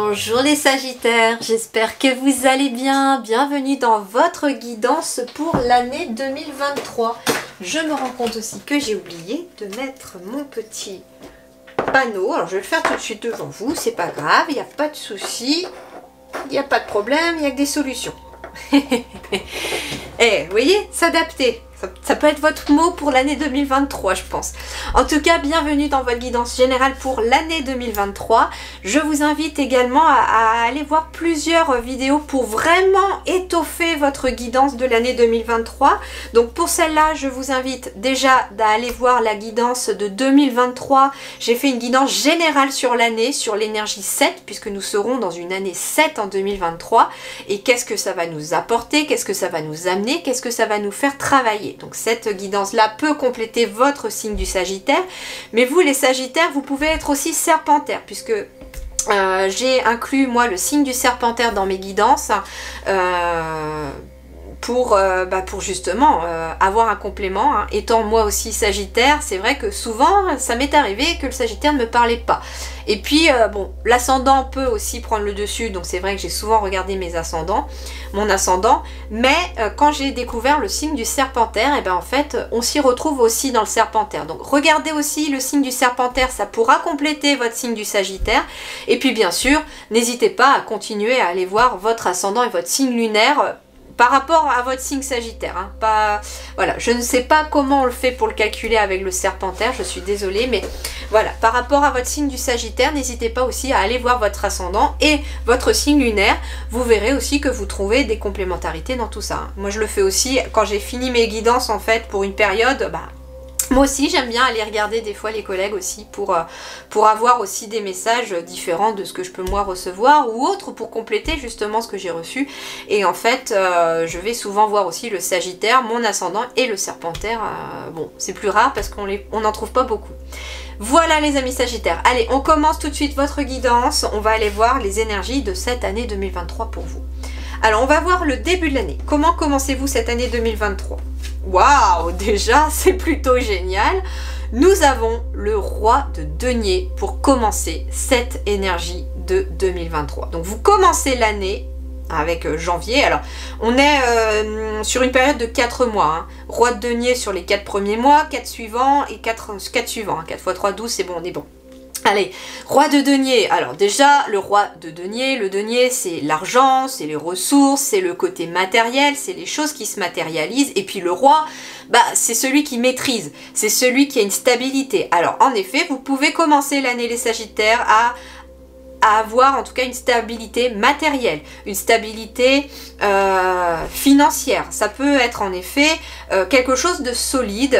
Bonjour les Sagittaires, j'espère que vous allez bien. Bienvenue dans votre guidance pour l'année 2023. Je me rends compte aussi que j'ai oublié de mettre mon petit panneau. Alors je vais le faire tout de suite devant vous, c'est pas grave, il n'y a pas de souci, il n'y a pas de problème, il n'y a que des solutions. Eh, vous voyez, s'adapter. Ça peut être votre mot pour l'année 2023, je pense. En tout cas, bienvenue dans votre guidance générale pour l'année 2023. Je vous invite également à aller voir plusieurs vidéos pour vraiment étoffer votre guidance de l'année 2023. Donc pour celle-là, je vous invite déjà d'aller voir la guidance de 2023. J'ai fait une guidance générale sur l'année, sur l'énergie 7, puisque nous serons dans une année 7 en 2023. Et qu'est-ce que ça va nous apporter? Qu'est-ce que ça va nous amener? Qu'est-ce que ça va nous faire travailler? Donc cette guidance-là peut compléter votre signe du Sagittaire, mais vous les Sagittaires, vous pouvez être aussi Serpentaire, puisque j'ai inclus moi le signe du Serpentaire dans mes guidances pour justement avoir un complément. Hein. Étant moi aussi Sagittaire, c'est vrai que souvent ça m'est arrivé que le Sagittaire ne me parlait pas. Et puis bon, l'ascendant peut aussi prendre le dessus, donc c'est vrai que j'ai souvent regardé mon ascendant, mais quand j'ai découvert le signe du Serpentaire, et ben en fait on s'y retrouve aussi dans le Serpentaire. Donc regardez aussi le signe du Serpentaire, ça pourra compléter votre signe du Sagittaire. Et puis bien sûr, n'hésitez pas à continuer à aller voir votre ascendant et votre signe lunaire par rapport à votre signe Sagittaire. Hein. Voilà, je ne sais pas comment on le fait pour le calculer avec le Serpentaire, je suis désolée, mais voilà, par rapport à votre signe du Sagittaire, n'hésitez pas aussi à aller voir votre ascendant et votre signe lunaire. Vous verrez aussi que vous trouvez des complémentarités dans tout ça. Hein. Moi je le fais aussi quand j'ai fini mes guidances en fait pour une période, moi aussi j'aime bien aller regarder des fois les collègues aussi pour avoir aussi des messages différents de ce que je peux moi recevoir ou autre pour compléter justement ce que j'ai reçu. Et en fait je vais souvent voir aussi le Sagittaire, mon ascendant et le Serpentaire. Bon, c'est plus rare parce qu'on n'en trouve pas beaucoup. Voilà les amis Sagittaires, allez on commence tout de suite votre guidance, on va aller voir les énergies de cette année 2023 pour vous. Alors on va voir le début de l'année, comment commencez-vous cette année 2023? Waouh, déjà c'est plutôt génial. Nous avons le roi de denier pour commencer cette énergie de 2023. Donc vous commencez l'année avec janvier. Alors on est sur une période de 4 mois. Hein. Roi de denier sur les 4 premiers mois, 4 suivants et 4 suivants. Hein. 4 x 3, 12, c'est bon, on est bon. Allez, roi de denier. Alors déjà, le roi de denier, le denier c'est l'argent, c'est les ressources, c'est le côté matériel, c'est les choses qui se matérialisent. Et puis le roi, c'est celui qui maîtrise, c'est celui qui a une stabilité. Alors en effet, vous pouvez commencer l'année les Sagittaires à avoir en tout cas une stabilité matérielle, une stabilité financière. Ça peut être en effet quelque chose de solide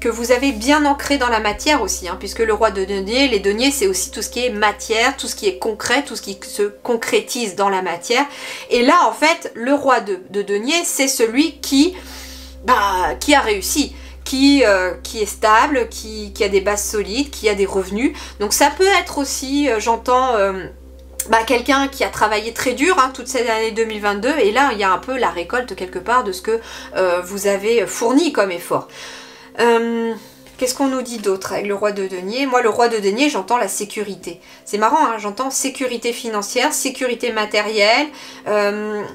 que vous avez bien ancré dans la matière aussi, hein, puisque le roi de denier, les deniers c'est aussi tout ce qui est matière, tout ce qui est concret, tout ce qui se concrétise dans la matière. Et là en fait le roi de denier c'est celui qui a réussi. Qui est stable, qui a des bases solides, qui a des revenus. Donc ça peut être aussi, j'entends, quelqu'un qui a travaillé très dur toute cette année 2022 et là il y a un peu la récolte quelque part de ce que vous avez fourni comme effort. Qu'est-ce qu'on nous dit d'autre avec le roi de denier? Moi le roi de denier j'entends la sécurité. C'est marrant, hein, j'entends sécurité financière, sécurité matérielle.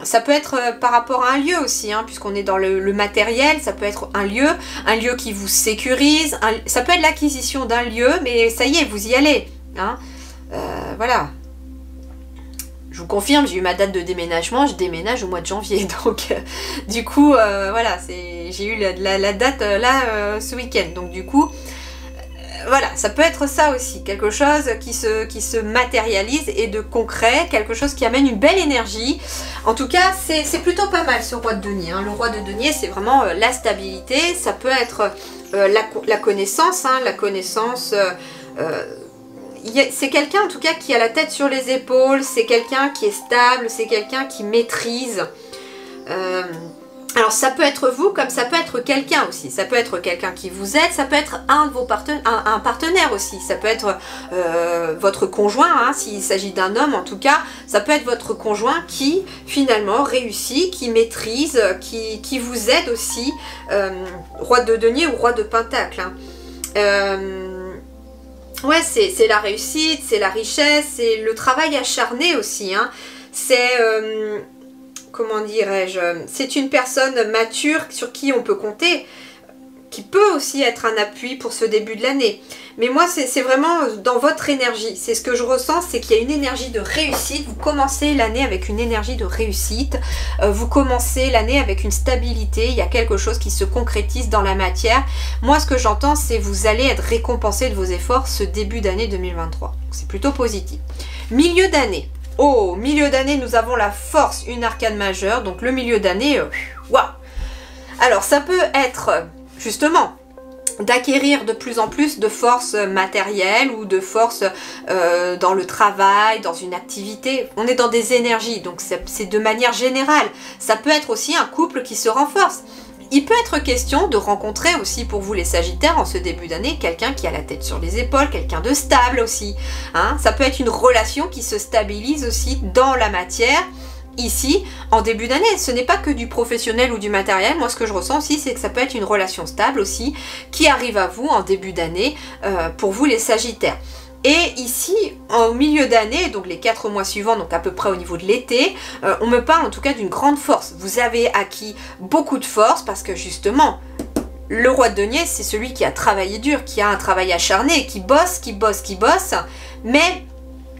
Ça peut être par rapport à un lieu aussi, hein, puisqu'on est dans le matériel. Ça peut être un lieu qui vous sécurise. Ça peut être l'acquisition d'un lieu, mais ça y est, vous y allez. Hein. Voilà. Je vous confirme, j'ai eu ma date de déménagement, je déménage au mois de janvier. Donc du coup, voilà, j'ai eu la date là ce week-end. Donc du coup, voilà, ça peut être ça aussi. Quelque chose qui se matérialise et de concret, quelque chose qui amène une belle énergie. En tout cas, c'est plutôt pas mal ce roi de denier. Hein. Le roi de denier, c'est vraiment la stabilité. Ça peut être la connaissance, hein, la connaissance... c'est quelqu'un en tout cas qui a la tête sur les épaules, c'est quelqu'un qui est stable, c'est quelqu'un qui maîtrise. Alors ça peut être vous comme ça peut être quelqu'un aussi. Ça peut être quelqu'un qui vous aide, ça peut être un de vos un partenaire aussi. Ça peut être votre conjoint, hein, s'il s'agit d'un homme en tout cas. Ça peut être votre conjoint qui finalement réussit, qui maîtrise, qui vous aide aussi. Roi de denier ou roi de pentacle. Hein. Ouais, c'est la réussite, c'est la richesse, c'est le travail acharné aussi, hein. C'est, comment dirais-je, c'est une personne mature sur qui on peut compter, qui peut aussi être un appui pour ce début de l'année. Mais moi, c'est vraiment dans votre énergie. C'est ce que je ressens, c'est qu'il y a une énergie de réussite. Vous commencez l'année avec une énergie de réussite. Vous commencez l'année avec une stabilité. Il y a quelque chose qui se concrétise dans la matière. Moi, ce que j'entends, c'est que vous allez être récompensé de vos efforts ce début d'année 2023. C'est plutôt positif. Milieu d'année. Oh, milieu d'année, nous avons la force, une arcane majeure. Donc, le milieu d'année, waouh. Alors, ça peut être... justement, d'acquérir de plus en plus de force matérielle ou de force dans le travail, dans une activité. On est dans des énergies, donc c'est de manière générale. Ça peut être aussi un couple qui se renforce. Il peut être question de rencontrer aussi pour vous les Sagittaires en ce début d'année quelqu'un qui a la tête sur les épaules, quelqu'un de stable aussi. Hein. Ça peut être une relation qui se stabilise aussi dans la matière. Ici, en début d'année, ce n'est pas que du professionnel ou du matériel. Moi, ce que je ressens aussi, c'est que ça peut être une relation stable aussi qui arrive à vous en début d'année pour vous les Sagittaires. Et ici, au milieu d'année, donc les 4 mois suivants, donc à peu près au niveau de l'été, on me parle en tout cas d'une grande force. Vous avez acquis beaucoup de force parce que justement, le roi de denier, c'est celui qui a travaillé dur, qui a un travail acharné, qui bosse, mais...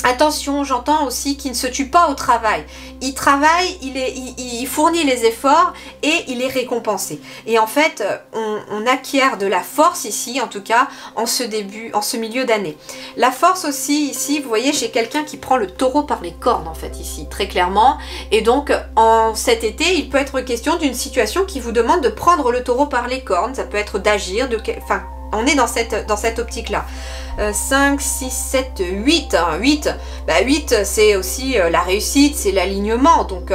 attention, j'entends aussi qu'il ne se tue pas au travail. Il travaille, il fournit les efforts et il est récompensé. Et en fait, on acquiert de la force ici, en tout cas, en ce milieu d'année. La force aussi, ici, vous voyez, j'ai quelqu'un qui prend le taureau par les cornes, en fait, ici, très clairement. Et donc, en cet été, il peut être question d'une situation qui vous demande de prendre le taureau par les cornes. Ça peut être d'agir, enfin, on est dans cette optique-là. 5, 6, 7, 8. 8, c'est aussi la réussite, c'est l'alignement. Donc,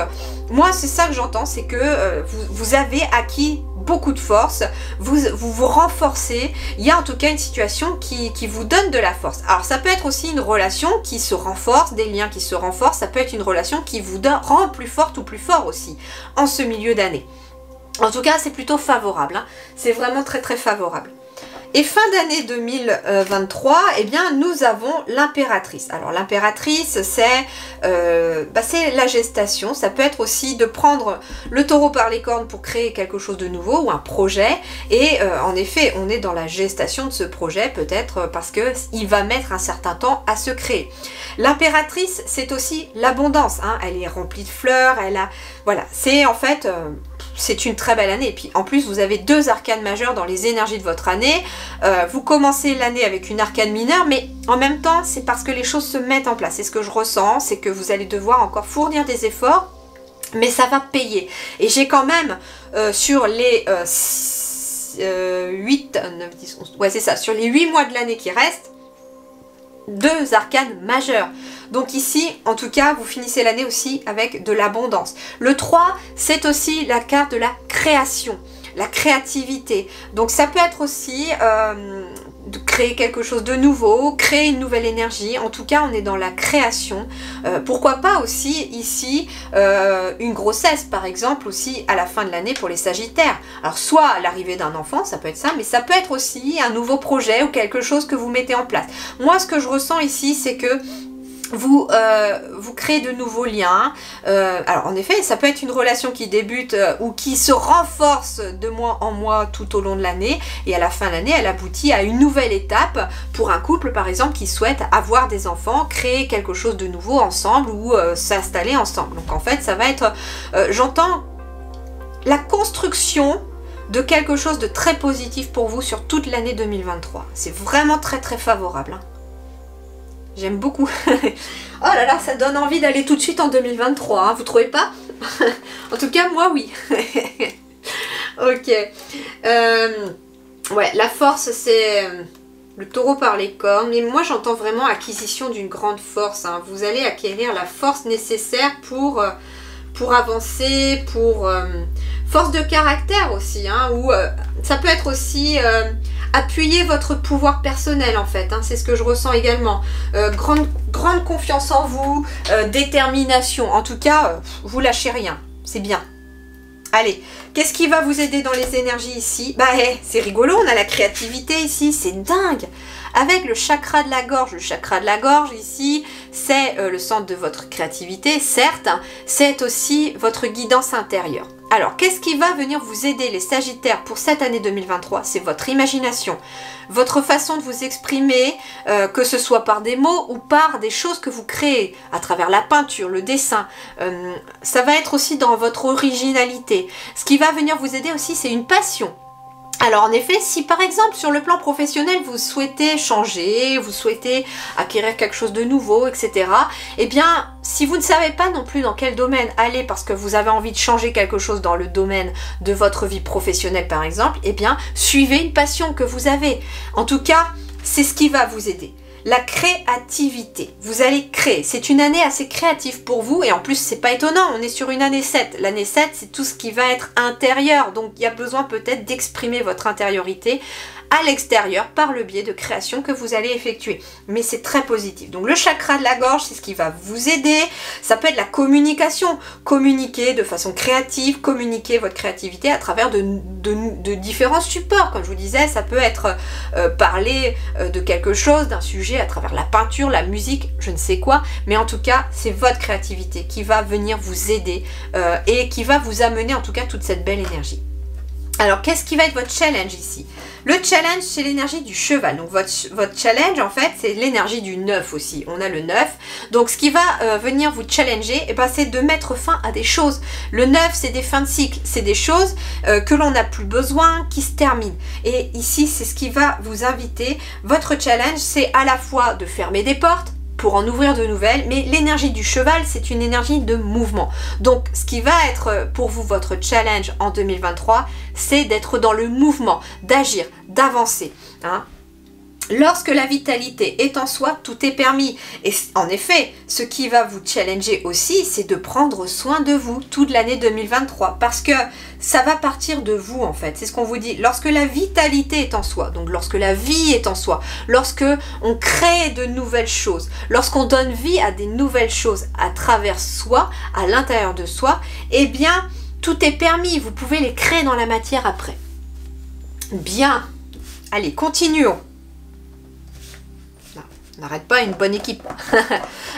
moi, c'est ça que j'entends, c'est que vous avez acquis beaucoup de force, vous renforcez. Il y a en tout cas une situation qui vous donne de la force. Alors, ça peut être aussi une relation qui se renforce, des liens qui se renforcent. Ça peut être une relation qui vous rend plus forte ou plus fort aussi en ce milieu d'année. En tout cas, c'est plutôt favorable. Hein. C'est vraiment très, très favorable. Et fin d'année 2023, eh bien, nous avons l'impératrice. Alors, l'impératrice, c'est la gestation. Ça peut être aussi de prendre le taureau par les cornes pour créer quelque chose de nouveau ou un projet. Et en effet, on est dans la gestation de ce projet, peut-être parce qu'il va mettre un certain temps à se créer. L'impératrice, c'est aussi l'abondance. Hein. Elle est remplie de fleurs, voilà, c'est en fait... c'est une très belle année. Et puis en plus, vous avez 2 arcanes majeures dans les énergies de votre année. Vous commencez l'année avec une arcane mineure, mais en même temps, c'est parce que les choses se mettent en place. C'est ce que je ressens, c'est que vous allez devoir encore fournir des efforts, mais ça va payer. Et j'ai quand même sur les 8, 9, 10, 11, ouais c'est ça, sur les 8 mois de l'année qui restent, 2 arcanes majeures. Donc ici, en tout cas, vous finissez l'année aussi avec de l'abondance. Le 3, c'est aussi la carte de la création, la créativité. Donc ça peut être aussi de créer quelque chose de nouveau, créer une nouvelle énergie. En tout cas, on est dans la création. Pourquoi pas aussi ici une grossesse, par exemple, aussi à la fin de l'année pour les Sagittaires. Alors soit l'arrivée d'un enfant, ça peut être ça, mais ça peut être aussi un nouveau projet ou quelque chose que vous mettez en place. Moi, ce que je ressens ici, c'est que vous créez de nouveaux liens. Alors en effet, ça peut être une relation qui débute ou qui se renforce de mois en mois tout au long de l'année, et à la fin de l'année, elle aboutit à une nouvelle étape pour un couple par exemple qui souhaite avoir des enfants, créer quelque chose de nouveau ensemble ou s'installer ensemble. Donc en fait, ça va être, j'entends la construction de quelque chose de très positif pour vous sur toute l'année 2023. C'est vraiment très très favorable. Hein. J'aime beaucoup. Oh là là, ça donne envie d'aller tout de suite en 2023, hein, vous trouvez pas? En tout cas, moi, oui. Ok. Ouais, la force, c'est le taureau par les cornes. Mais moi, j'entends vraiment acquisition d'une grande force. Hein. Vous allez acquérir la force nécessaire pour avancer, pour... force de caractère aussi, hein, ou ça peut être aussi... appuyer votre pouvoir personnel en fait, hein, c'est ce que je ressens également. Grande confiance en vous, détermination. En tout cas, vous lâchez rien, c'est bien. Allez, qu'est-ce qui va vous aider dans les énergies ici? Bah, c'est rigolo, on a la créativité ici, c'est dingue. Avec le chakra de la gorge. Le chakra de la gorge ici, c'est le centre de votre créativité, certes, c'est aussi votre guidance intérieure. Alors, qu'est-ce qui va venir vous aider les Sagittaires pour cette année 2023? C'est votre imagination, votre façon de vous exprimer, que ce soit par des mots ou par des choses que vous créez à travers la peinture, le dessin. Ça va être aussi dans votre originalité. Ce qui va venir vous aider aussi, c'est une passion. Alors en effet, si par exemple sur le plan professionnel vous souhaitez changer, vous souhaitez acquérir quelque chose de nouveau, etc. Eh bien, si vous ne savez pas non plus dans quel domaine aller parce que vous avez envie de changer quelque chose dans le domaine de votre vie professionnelle par exemple, eh bien, suivez une passion que vous avez. En tout cas, c'est ce qui va vous aider. La créativité, vous allez créer, c'est une année assez créative pour vous et en plus c'est pas étonnant, on est sur une année 7, l'année 7 c'est tout ce qui va être intérieur, donc il y a besoin peut-être d'exprimer votre intériorité à l'extérieur par le biais de création que vous allez effectuer, mais c'est très positif. Donc le chakra de la gorge, c'est ce qui va vous aider, ça peut être la communication, communiquer de façon créative, communiquer votre créativité à travers de différents supports, comme je vous disais, ça peut être parler de quelque chose, d'un sujet à travers la peinture, la musique, je ne sais quoi, mais en tout cas c'est votre créativité qui va venir vous aider et qui va vous amener en tout cas toute cette belle énergie. Alors, qu'est-ce qui va être votre challenge ici? Le challenge, c'est l'énergie du cheval. Donc, votre challenge, en fait, c'est l'énergie du 9 aussi. On a le 9. Donc, ce qui va venir vous challenger, eh ben, c'est de mettre fin à des choses. Le 9, c'est des fins de cycle. C'est des choses que l'on n'a plus besoin, qui se terminent. Et ici, c'est ce qui va vous inviter. Votre challenge, c'est à la fois de fermer des portes, pour en ouvrir de nouvelles, mais l'énergie du cheval, c'est une énergie de mouvement. Donc, ce qui va être pour vous votre challenge en 2023, c'est d'être dans le mouvement, d'agir, d'avancer. Hein. Lorsque la vitalité est en soi, tout est permis. Et en effet, ce qui va vous challenger aussi, c'est de prendre soin de vous toute l'année 2023. Parce que ça va partir de vous en fait. C'est ce qu'on vous dit. Lorsque la vitalité est en soi, donc lorsque la vie est en soi, lorsque on crée de nouvelles choses, lorsqu'on donne vie à des nouvelles choses à travers soi, à l'intérieur de soi, eh bien, tout est permis. Vous pouvez les créer dans la matière après. Bien. Allez, continuons. On n'arrête pas une bonne équipe.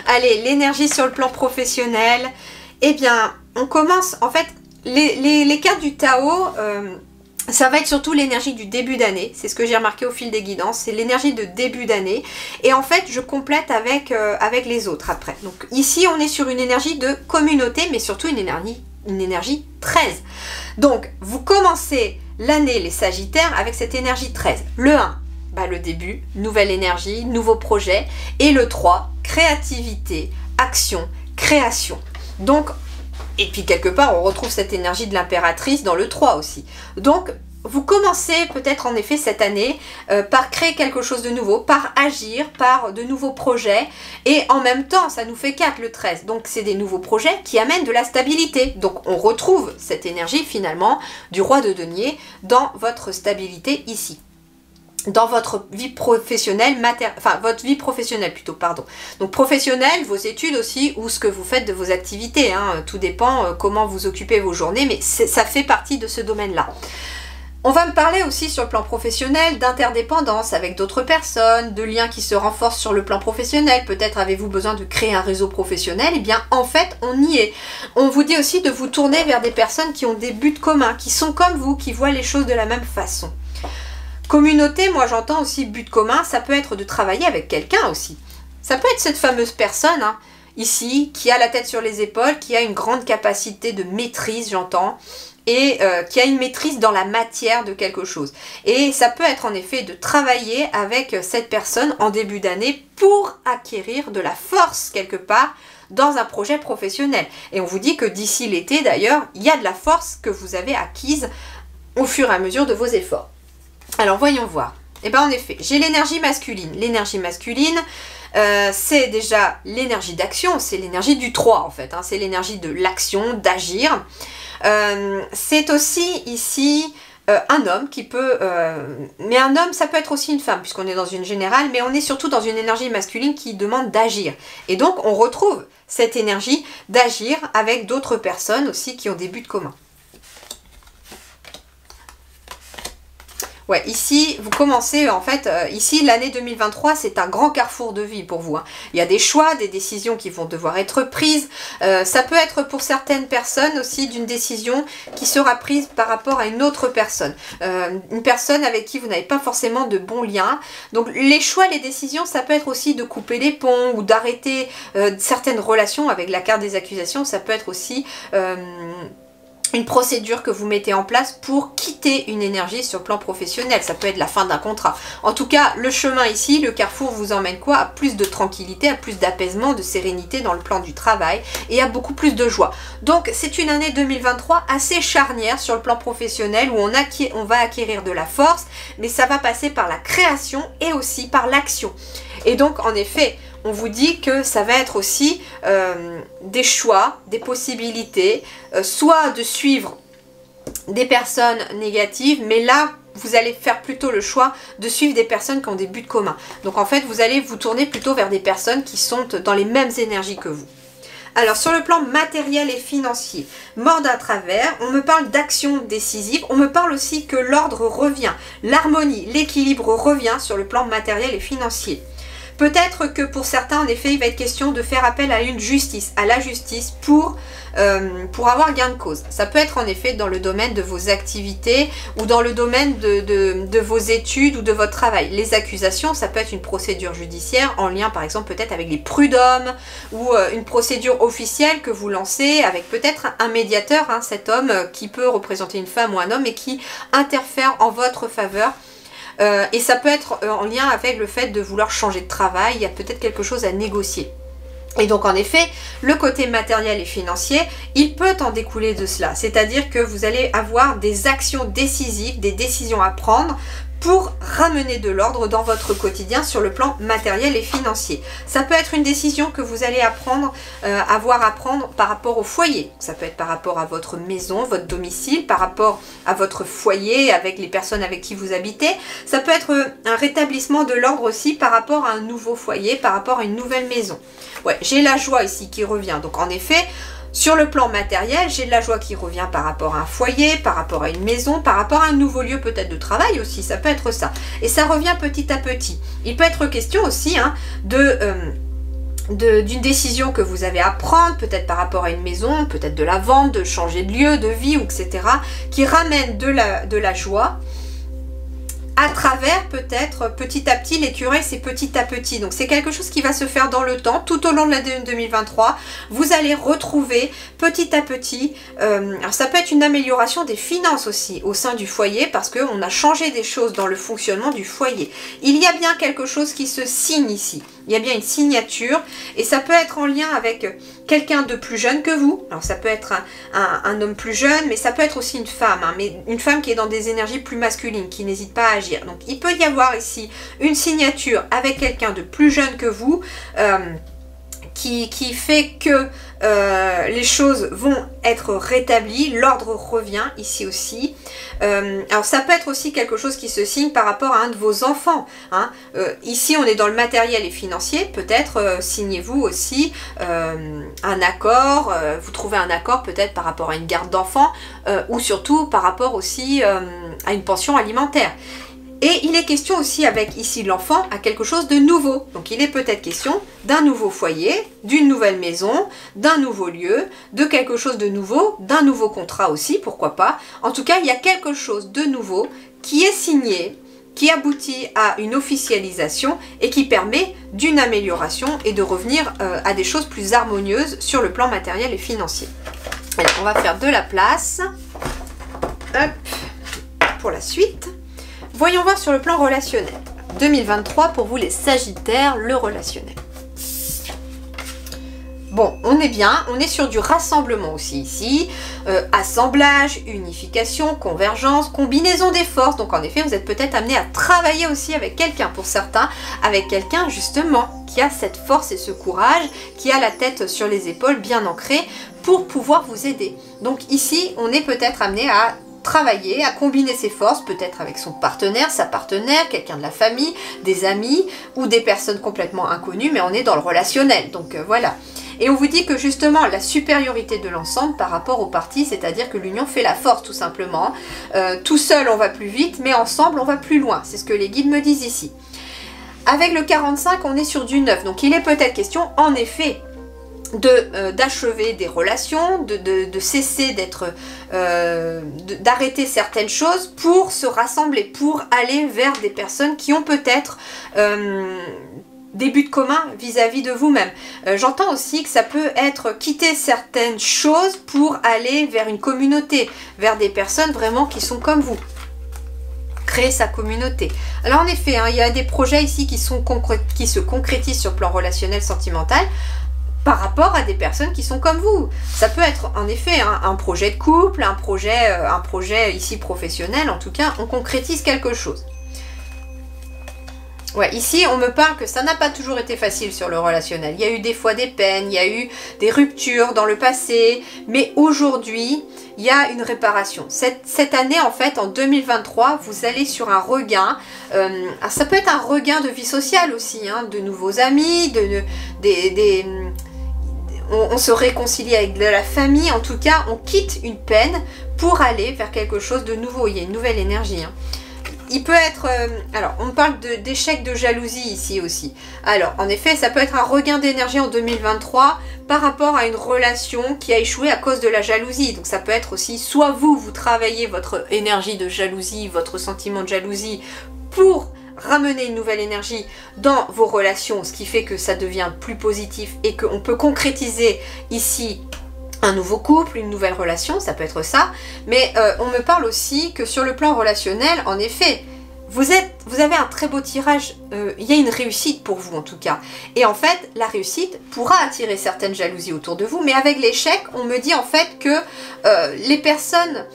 Allez, l'énergie sur le plan professionnel. Eh bien, on commence, en fait, les cartes du Tao, ça va être surtout l'énergie du début d'année. C'est ce que j'ai remarqué au fil des guidances. C'est l'énergie de début d'année. Et en fait, je complète avec les autres après. Donc ici, on est sur une énergie de communauté, mais surtout une énergie 13. Donc, vous commencez l'année, les Sagittaires, avec cette énergie 13. Le 1. Bah, le début, nouvelle énergie, nouveau projet. Et le 3, créativité, action, création. Donc, et puis quelque part, on retrouve cette énergie de l'impératrice dans le 3 aussi. Donc, vous commencez peut-être en effet cette année par créer quelque chose de nouveau, par agir, par de nouveaux projets. Et en même temps, ça nous fait 4 le 13. Donc, c'est des nouveaux projets qui amènent de la stabilité. Donc, on retrouve cette énergie finalement du roi de denier dans votre stabilité ici. Dans votre vie professionnelle, votre vie professionnelle plutôt, pardon. Donc professionnelle, vos études aussi, ou ce que vous faites de vos activités, hein. Tout dépend comment vous occupez vos journées, mais ça fait partie de ce domaine-là. On va me parler aussi sur le plan professionnel d'interdépendance avec d'autres personnes, de liens qui se renforcent sur le plan professionnel. Peut-être avez-vous besoin de créer un réseau professionnel, et bien en fait on y est. On vous dit aussi de vous tourner vers des personnes qui ont des buts communs, qui sont comme vous, qui voient les choses de la même façon. Communauté, moi j'entends aussi but commun, ça peut être de travailler avec quelqu'un aussi. Ça peut être cette fameuse personne, hein, ici, qui a la tête sur les épaules, qui a une grande capacité de maîtrise, j'entends, et qui a une maîtrise dans la matière de quelque chose. Et ça peut être en effet de travailler avec cette personne en début d'année pour acquérir de la force quelque part dans un projet professionnel. Et on vous dit que d'ici l'été d'ailleurs, il y a de la force que vous avez acquise au fur et à mesure de vos efforts. Alors voyons voir. Et bien en effet, j'ai l'énergie masculine. L'énergie masculine, c'est déjà l'énergie d'action, c'est l'énergie du 3 en fait. Hein, c'est l'énergie de l'action, d'agir. C'est aussi ici un homme qui peut... mais un homme, ça peut être aussi une femme, puisqu'on est dans une générale, mais on est surtout dans une énergie masculine qui demande d'agir. Et donc on retrouve cette énergie d'agir avec d'autres personnes aussi qui ont des buts communs. Ouais, ici, vous commencez, en fait, ici, l'année 2023, c'est un grand carrefour de vie pour vous. Hein. Il y a des choix, des décisions qui vont devoir être prises. Ça peut être pour certaines personnes aussi d'une décision qui sera prise par rapport à une autre personne. Une personne avec qui vous n'avez pas forcément de bons liens. Donc, les choix, les décisions, ça peut être aussi de couper les ponts ou d'arrêter certaines relations. Avec la carte des accusations, ça peut être aussi... une procédure que vous mettez en place pour quitter une énergie sur le plan professionnel. Ça peut être la fin d'un contrat. En tout cas, le chemin ici, le carrefour vous emmène quoi? À plus de tranquillité, à plus d'apaisement, de sérénité dans le plan du travail et à beaucoup plus de joie. Donc, c'est une année 2023 assez charnière sur le plan professionnel où on va acquérir de la force, mais ça va passer par la création et aussi par l'action. Et donc, en effet, on vous dit que ça va être aussi des choix, des possibilités, soit de suivre des personnes négatives, mais là, vous allez faire plutôt le choix de suivre des personnes qui ont des buts communs. Donc en fait, vous allez vous tourner plutôt vers des personnes qui sont dans les mêmes énergies que vous. Alors sur le plan matériel et financier, mort à travers, on me parle d'action décisive, on me parle aussi que l'ordre revient, l'harmonie, l'équilibre revient sur le plan matériel et financier. Peut-être que pour certains, en effet, il va être question de faire appel à une justice, à la justice pour avoir gain de cause. Ça peut être en effet dans le domaine de vos activités ou dans le domaine de vos études ou de votre travail. Les accusations, ça peut être une procédure judiciaire en lien par exemple peut-être avec les prud'hommes ou une procédure officielle que vous lancez avec peut-être un médiateur, hein, cet homme qui peut représenter une femme ou un homme et qui interfère en votre faveur. Et ça peut être en lien avec le fait de vouloir changer de travail, il y a peut-être quelque chose à négocier. Et donc en effet, le côté matériel et financier, il peut en découler de cela. C'est-à-dire que vous allez avoir des actions décisives, des décisions à prendre pour ramener de l'ordre dans votre quotidien sur le plan matériel et financier. Ça peut être une décision que vous allez avoir à prendre par rapport au foyer. Ça peut être par rapport à votre maison, votre domicile, par rapport à votre foyer, avec les personnes avec qui vous habitez. Ça peut être un rétablissement de l'ordre aussi par rapport à un nouveau foyer, par rapport à une nouvelle maison. Ouais, j'ai la joie ici qui revient. Donc en effet, sur le plan matériel, j'ai de la joie qui revient par rapport à un foyer, par rapport à une maison, par rapport à un nouveau lieu peut-être de travail aussi, ça peut être ça. Et ça revient petit à petit. Il peut être question aussi hein, d'une décision que vous avez à prendre, peut-être par rapport à une maison, peut-être de la vente, de changer de lieu, de vie, etc., qui ramène de la joie. À travers peut-être petit à petit, l'écureuil c'est petit à petit, donc c'est quelque chose qui va se faire dans le temps, tout au long de l'année 2023, vous allez retrouver petit à petit, alors ça peut être une amélioration des finances aussi au sein du foyer parce qu'on a changé des choses dans le fonctionnement du foyer. Il y a bien quelque chose qui se signe ici, il y a bien une signature et ça peut être en lien avec quelqu'un de plus jeune que vous, alors ça peut être un homme plus jeune, mais ça peut être aussi une femme, hein, mais une femme qui est dans des énergies plus masculines, qui n'hésite pas à agir. Donc il peut y avoir ici une signature avec quelqu'un de plus jeune que vous qui fait que les choses vont être rétablies, l'ordre revient ici aussi. Alors ça peut être aussi quelque chose qui se signe par rapport à un de vos enfants. Hein. Ici on est dans le matériel et financier, peut-être signez-vous aussi un accord, vous trouvez un accord peut-être par rapport à une garde d'enfants ou surtout par rapport aussi à une pension alimentaire. Et il est question aussi avec ici l'enfant à quelque chose de nouveau. Donc il est peut-être question d'un nouveau foyer, d'une nouvelle maison, d'un nouveau lieu, de quelque chose de nouveau, d'un nouveau contrat aussi, pourquoi pas. En tout cas, il y a quelque chose de nouveau qui est signé, qui aboutit à une officialisation et qui permet d'une amélioration et de revenir à des choses plus harmonieuses sur le plan matériel et financier. Alors, on va faire de la place. Hop, pour la suite. Voyons voir sur le plan relationnel. 2023 pour vous les Sagittaires, le relationnel. Bon, on est bien, on est sur du rassemblement aussi ici. Assemblage, unification, convergence, combinaison des forces. Donc en effet, vous êtes peut-être amené à travailler aussi avec quelqu'un pour certains, avec quelqu'un justement qui a cette force et ce courage, qui a la tête sur les épaules bien ancrée pour pouvoir vous aider. Donc ici, on est peut-être amené à travailler à combiner ses forces, peut-être avec son partenaire, sa partenaire, quelqu'un de la famille, des amis ou des personnes complètement inconnues, mais on est dans le relationnel, donc voilà. Et on vous dit que justement la supériorité de l'ensemble par rapport aux parties, c'est-à-dire que l'union fait la force tout simplement. Tout seul on va plus vite, mais ensemble on va plus loin, c'est ce que les guides me disent ici. Avec le 45 on est sur du 9, donc il est peut-être question en effet d'achever des relations, de cesser d'arrêter certaines choses pour se rassembler, pour aller vers des personnes qui ont peut-être des buts communs vis-à-vis de vous-même. J'entends aussi que ça peut être quitter certaines choses pour aller vers une communauté, vers des personnes vraiment qui sont comme vous. Créer sa communauté. Alors en effet, hein, il y a des projets ici qui se concrétisent sur le plan relationnel, sentimental, par rapport à des personnes qui sont comme vous. Ça peut être en effet hein, un projet de couple, un projet ici professionnel, en tout cas, on concrétise quelque chose. Ouais, ici, on me parle que ça n'a pas toujours été facile sur le relationnel. Il y a eu des fois des peines, il y a eu des ruptures dans le passé, mais aujourd'hui, il y a une réparation. Cette année, en fait, en 2023, vous allez sur un regain. Ça peut être un regain de vie sociale aussi, hein, de nouveaux amis, on se réconcilie avec de la famille. En tout cas, on quitte une peine pour aller vers quelque chose de nouveau. Il y a une nouvelle énergie, hein. Il peut être... alors, on parle d'échec de jalousie ici aussi. Alors, en effet, ça peut être un regain d'énergie en 2023 par rapport à une relation qui a échoué à cause de la jalousie. Donc, ça peut être aussi, soit vous travaillez votre énergie de jalousie, votre sentiment de jalousie pour ramener une nouvelle énergie dans vos relations, ce qui fait que ça devient plus positif et qu'on peut concrétiser ici un nouveau couple, une nouvelle relation, ça peut être ça, mais on me parle aussi que sur le plan relationnel, en effet, vous avez un très beau tirage, il y a une réussite pour vous en tout cas, et en fait, la réussite pourra attirer certaines jalousies autour de vous, mais avec l'échec, on me dit en fait que les personnes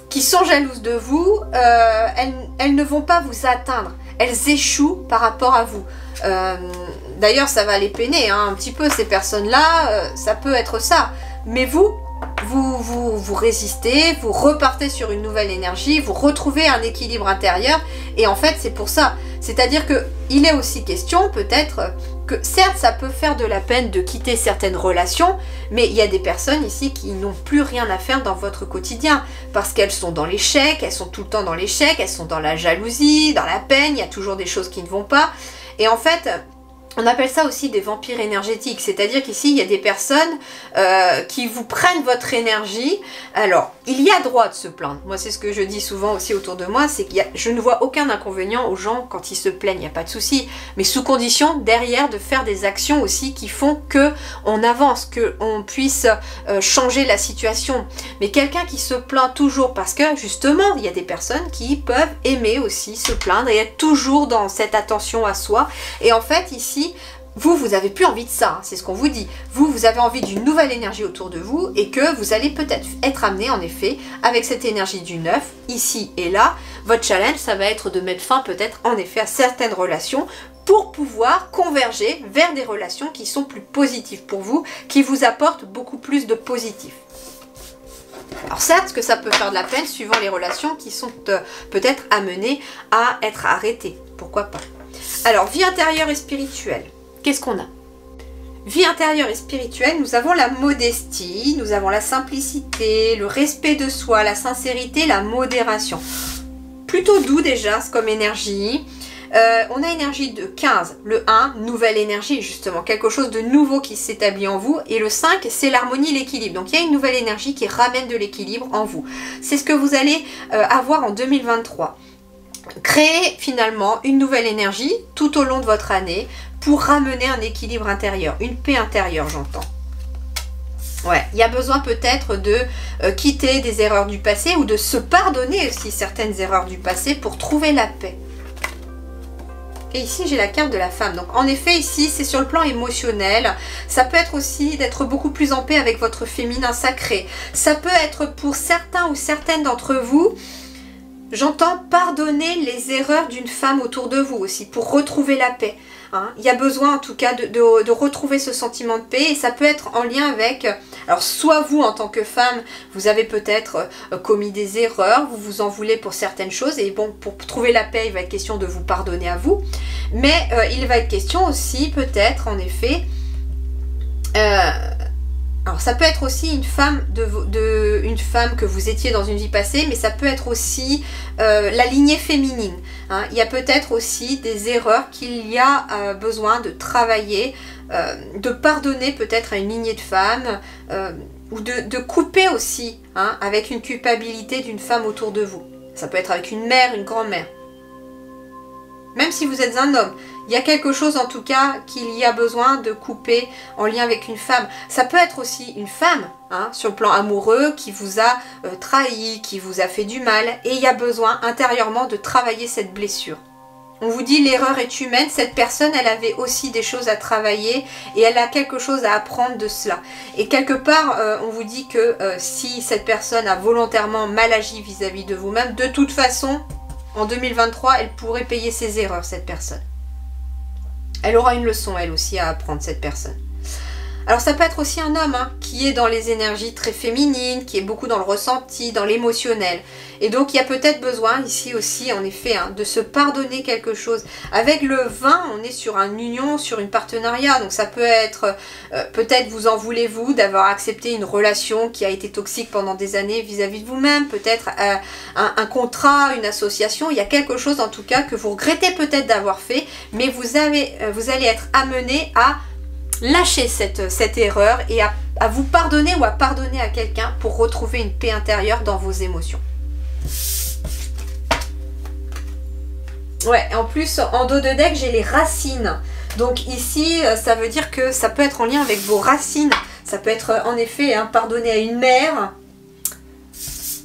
qui sont jalouses de vous, elles ne vont pas vous atteindre, elles échouent par rapport à vous. D'ailleurs, ça va les peiner hein, un petit peu, ces personnes-là, ça peut être ça. Mais vous résistez, vous repartez sur une nouvelle énergie, vous retrouvez un équilibre intérieur. Et en fait, c'est pour ça. C'est-à-dire qu'il est aussi question, peut-être, que certes, ça peut faire de la peine de quitter certaines relations, mais il y a des personnes ici qui n'ont plus rien à faire dans votre quotidien, parce qu'elles sont dans l'échec, elles sont tout le temps dans l'échec, elles sont dans la jalousie, dans la peine, il y a toujours des choses qui ne vont pas. Et en fait, on appelle ça aussi des vampires énergétiques, c'est-à-dire qu'ici, il y a des personnes qui vous prennent votre énergie. Alors, il y a droit de se plaindre. Moi, c'est ce que je dis souvent aussi autour de moi, c'est que je ne vois aucun inconvénient aux gens quand ils se plaignent, il n'y a pas de souci. Mais sous condition, derrière, de faire des actions aussi qui font qu'on avance, qu'on puisse changer la situation. Mais quelqu'un qui se plaint toujours, parce que justement, il y a des personnes qui peuvent aimer aussi se plaindre et être toujours dans cette attention à soi. Et en fait, ici, vous n'avez plus envie de ça, hein, c'est ce qu'on vous dit. Vous avez envie d'une nouvelle énergie autour de vous et que vous allez peut-être être amené, en effet, avec cette énergie du 9, ici et là. Votre challenge, ça va être de mettre fin peut-être, en effet, à certaines relations pour pouvoir converger vers des relations qui sont plus positives pour vous, qui vous apportent beaucoup plus de positif. Alors certes que ça peut faire de la peine suivant les relations qui sont peut-être amenées à être arrêtées, pourquoi pas. Alors, vie intérieure et spirituelle, qu'est-ce qu'on a? Vie intérieure et spirituelle, nous avons la modestie, nous avons la simplicité, le respect de soi, la sincérité, la modération. Plutôt doux déjà, comme énergie. On a énergie de 15, le 1, nouvelle énergie justement, quelque chose de nouveau qui s'établit en vous. Et le 5, c'est l'harmonie, l'équilibre. Donc il y a une nouvelle énergie qui ramène de l'équilibre en vous. C'est ce que vous allez avoir en 2023. Créer finalement une nouvelle énergie tout au long de votre année pour ramener un équilibre intérieur, une paix intérieure j'entends. Ouais, il y a besoin peut-être de quitter des erreurs du passé ou de se pardonner aussi certaines erreurs du passé pour trouver la paix. Et ici j'ai la carte de la femme, donc en effet ici c'est sur le plan émotionnel, ça peut être aussi d'être beaucoup plus en paix avec votre féminin sacré, ça peut être pour certains ou certaines d'entre vous. J'entends pardonner les erreurs d'une femme autour de vous aussi, pour retrouver la paix. hein. Il y a besoin en tout cas de retrouver ce sentiment de paix et ça peut être en lien avec, alors soit vous en tant que femme, vous avez peut-être commis des erreurs, vous vous en voulez pour certaines choses et bon, pour trouver la paix, il va être question de vous pardonner à vous, mais il va être question aussi peut-être en effet, alors ça peut être aussi une femme, une femme que vous étiez dans une vie passée, mais ça peut être aussi la lignée féminine. Hein. Il y a peut-être aussi des erreurs qu'il y a besoin de travailler, de pardonner peut-être à une lignée de femmes, ou de couper aussi hein, avec une culpabilité d'une femme autour de vous. Ça peut être avec une mère, une grand-mère. Même si vous êtes un homme, il y a quelque chose en tout cas qu'il y a besoin de couper en lien avec une femme. Ça peut être aussi une femme, hein, sur le plan amoureux, qui vous a trahi, qui vous a fait du mal. Et il y a besoin intérieurement de travailler cette blessure. On vous dit l'erreur est humaine, cette personne elle avait aussi des choses à travailler et elle a quelque chose à apprendre de cela. Et quelque part on vous dit que si cette personne a volontairement mal agi vis-à-vis de vous-même, de toute façon en 2023 elle pourrait payer ses erreurs cette personne. Elle aura une leçon elle aussi à apprendre cette personne. Alors ça peut être aussi un homme hein, qui est dans les énergies très féminines, qui est beaucoup dans le ressenti, dans l'émotionnel. Et donc il y a peut-être besoin ici aussi en effet hein, de se pardonner quelque chose. Avec le 20 on est sur une union, sur une partenariat. Donc ça peut être, peut-être vous en voulez-vous d'avoir accepté une relation qui a été toxique pendant des années vis-à-vis de vous-même. Peut-être un contrat, une association. Il y a quelque chose en tout cas que vous regrettez peut-être d'avoir fait. Mais vous allez être amené à lâcher cette erreur et à vous pardonner ou à pardonner à quelqu'un pour retrouver une paix intérieure dans vos émotions. Ouais, en plus, en dos de deck, j'ai les racines. Donc ici, ça veut dire que ça peut être en lien avec vos racines. Ça peut être en effet hein, pardonner à une mère,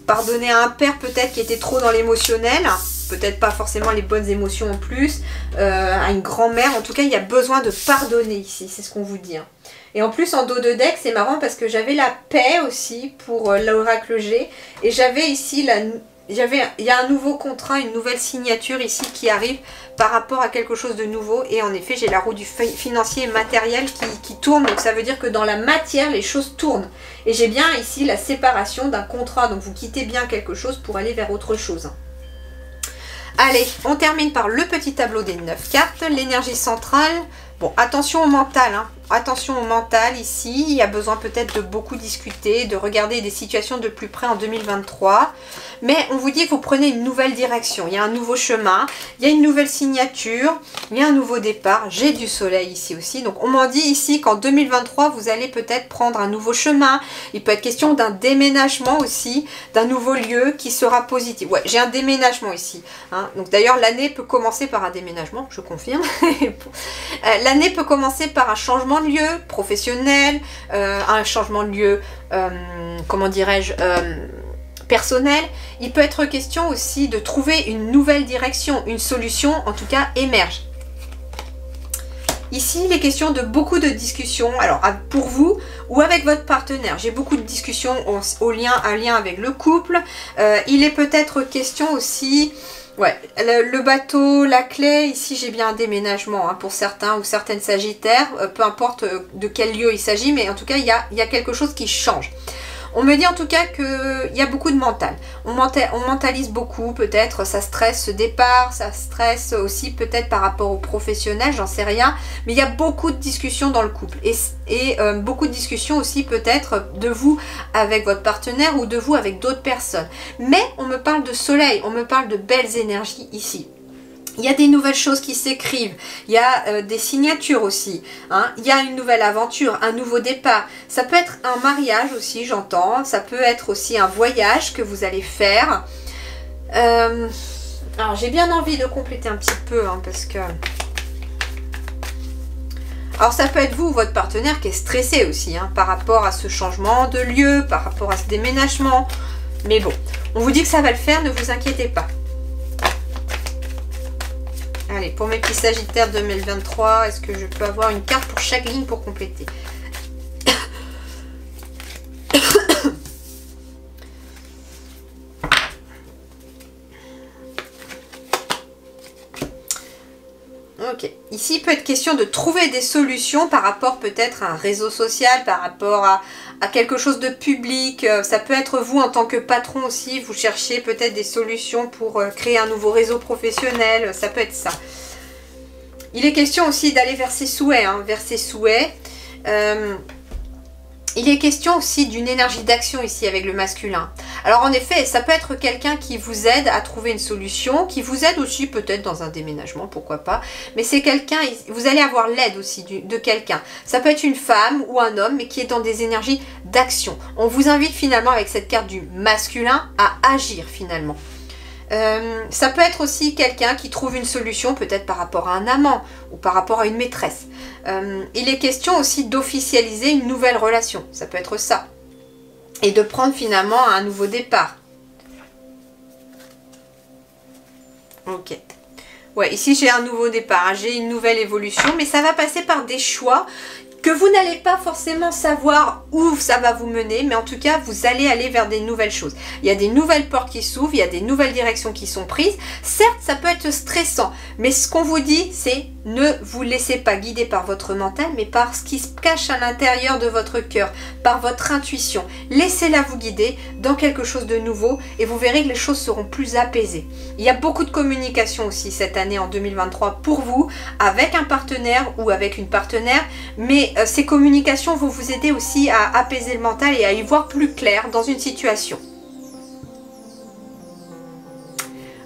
pardonner à un père peut-être qui était trop dans l'émotionnel. Peut-être pas forcément les bonnes émotions en plus, à une grand-mère. En tout cas, il y a besoin de pardonner ici, c'est ce qu'on vous dit. Hein. Et en plus, en dos de deck, c'est marrant parce que j'avais la paix aussi pour l'oracle G. Et j'avais ici, il y a un nouveau contrat, une nouvelle signature ici qui arrive par rapport à quelque chose de nouveau. Et en effet, j'ai la roue du financier et matériel qui tourne. Donc ça veut dire que dans la matière, les choses tournent. Et j'ai bien ici la séparation d'un contrat. Donc vous quittez bien quelque chose pour aller vers autre chose. Allez, on termine par le petit tableau des 9 cartes, l'énergie centrale. Bon, attention au mental, hein. Attention au mental ici, il y a besoin peut-être de beaucoup discuter, de regarder des situations de plus près en 2023. Mais on vous dit que vous prenez une nouvelle direction, il y a un nouveau chemin, il y a une nouvelle signature, il y a un nouveau départ. J'ai du soleil ici aussi, donc on m'en dit ici qu'en 2023, vous allez peut-être prendre un nouveau chemin. Il peut être question d'un déménagement aussi, d'un nouveau lieu qui sera positif. Ouais, j'ai un déménagement ici. Hein. Donc d'ailleurs, l'année peut commencer par un déménagement, je confirme. L'année peut commencer par un changement de lieu professionnel, un changement de lieu, comment dirais-je, personnel. Il peut être question aussi de trouver une nouvelle direction, une solution en tout cas émerge. Ici, il est question de beaucoup de discussions, alors pour vous ou avec votre partenaire. J'ai beaucoup de discussions en lien avec le couple. Il est peut-être question aussi... Ouais, le bateau, la clé, ici j'ai bien un déménagement hein, pour certains ou certaines sagittaires, peu importe de quel lieu il s'agit, mais en tout cas il y a quelque chose qui change. On me dit en tout cas qu'il y a beaucoup de mental. On mentalise beaucoup peut-être, ça stresse ce départ, ça stresse aussi peut-être par rapport aux professionnels, j'en sais rien. Mais il y a beaucoup de discussions dans le couple et beaucoup de discussions aussi peut-être de vous avec votre partenaire ou de vous avec d'autres personnes. Mais on me parle de soleil, on me parle de belles énergies ici. Il y a des nouvelles choses qui s'écrivent, il y a des signatures aussi, hein. Il y a une nouvelle aventure, un nouveau départ. Ça peut être un mariage aussi, j'entends. Ça peut être aussi un voyage que vous allez faire. Alors j'ai bien envie de compléter un petit peu, hein, parce que... Alors ça peut être vous ou votre partenaire qui est stressé aussi, hein, par rapport à ce changement de lieu, par rapport à ce déménagement. Mais bon, on vous dit que ça va le faire, ne vous inquiétez pas. Allez, pour mes petits sagittaires 2023, est-ce que je peux avoir une carte pour chaque ligne pour compléter? Ok. Ici, il peut être question de trouver des solutions par rapport peut-être à un réseau social, par rapport à quelque chose de public. Ça peut être vous en tant que patron aussi, vous cherchez peut-être des solutions pour créer un nouveau réseau professionnel, ça peut être ça. Il est question aussi d'aller vers ses souhaits, hein, vers ses souhaits. Il est question aussi d'une énergie d'action ici avec le masculin. Alors en effet, ça peut être quelqu'un qui vous aide à trouver une solution, qui vous aide aussi peut-être dans un déménagement, pourquoi pas. Mais c'est quelqu'un, vous allez avoir l'aide aussi de quelqu'un. Ça peut être une femme ou un homme, mais qui est dans des énergies d'action. On vous invite finalement avec cette carte du masculin à agir finalement. Ça peut être aussi quelqu'un qui trouve une solution peut-être par rapport à un amant ou par rapport à une maîtresse. Il est question aussi d'officialiser une nouvelle relation, ça peut être ça. Et de prendre finalement un nouveau départ. Ok. Ouais, ici j'ai un nouveau départ, j'ai une nouvelle évolution, mais ça va passer par des choix que vous n'allez pas forcément savoir où ça va vous mener, mais en tout cas, vous allez aller vers des nouvelles choses. Il y a des nouvelles portes qui s'ouvrent, il y a des nouvelles directions qui sont prises. Certes, ça peut être stressant, mais ce qu'on vous dit, c'est ne vous laissez pas guider par votre mental, mais par ce qui se cache à l'intérieur de votre cœur, par votre intuition. Laissez-la vous guider dans quelque chose de nouveau et vous verrez que les choses seront plus apaisées. Il y a beaucoup de communication aussi cette année en 2023 pour vous, avec un partenaire ou avec une partenaire, mais ces communications vont vous aider aussi à apaiser le mental et à y voir plus clair dans une situation.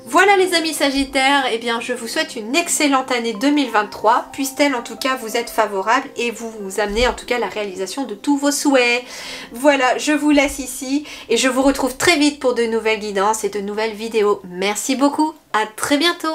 Voilà les amis Sagittaires, eh bien je vous souhaite une excellente année 2023, puisse-t-elle en tout cas vous être favorable et vous amener en tout cas à la réalisation de tous vos souhaits. Voilà, je vous laisse ici et je vous retrouve très vite pour de nouvelles guidances et de nouvelles vidéos. Merci beaucoup, à très bientôt.